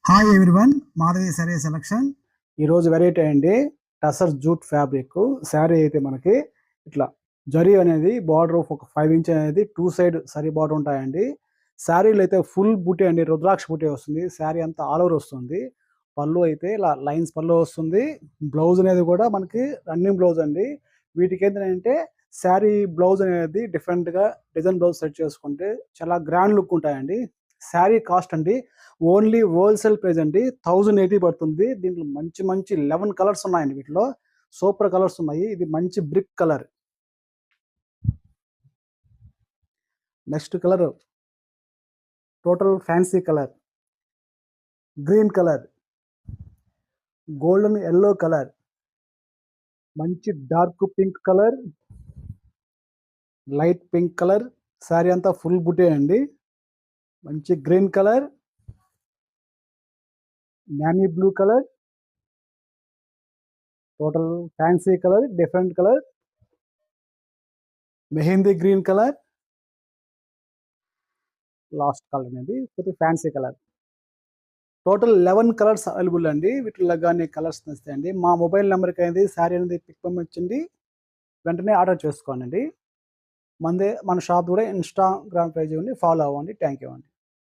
Hi everyone, Madhavi sorry selection. ఈరోజు variety అండి tussar jute fabric sari. అయితే మనకి ఇట్లా జరీ అనేది బార్డర్ ఒక 5 ఇంచ్ అనేది 2 సైడ్ సరీ బార్డర్ ఉంటాయండి. శారీలో అయితే ఫుల్ బూటీ అండి, రుద్రాక్ష బూటీ వస్తుంది. శారీ అంతా ఆల్ ఓవర్ వస్తుంది. పళ్ళు అయితే ఇలా లైన్స్ పళ్ళు వస్తుంది. బ్లౌజ్ అనేది కూడా మనకి రన్నింగ్ బ్లౌజ్ అండి. వీటికి ఏంటంటే శారీ బ్లౌజ్ అనేది డిఫరెంట్గా డిజైన్ బ్లౌజ్ సెట్ చేసుకుంటే చాలా గ్రాండ్ లుక్ ఉంటాయండి. శారీ కాస్ట్ అండి ఓన్లీ హోల్సేల్ ప్రైస్ అండి 1080 పడుతుంది. దీంట్లో మంచి మంచి 11 కలర్స్ ఉన్నాయండి. వీటిలో సూపర్ కలర్స్ ఉన్నాయి. ఇది మంచి brick colour. Next colour total fancy colour, green colour, golden yellow colour, మంచి dark pink colour, light pink colour. Sari అంతా ఫుల్ బుటే అండి. మంచి green colour, navy blue colour, total fancy colour, different colour, mehndi green colour, last colour అనేది కొద్దిగా fancy colour. Total 11 colours available అండి. వీటిలో కానీ కలర్స్ నచ్చుతాయండి. మా మొబైల్ నెంబర్కి అనేది శారీ అనేది పిక్ పంపించండి, వెంటనే ఆర్డర్ చేసుకోండి. మన షాప్ కూడా ఇన్స్టాగ్రామ్ పేజ్ ఉంది, ఫాలో అవ్వండి. థ్యాంక్ యూ అండి.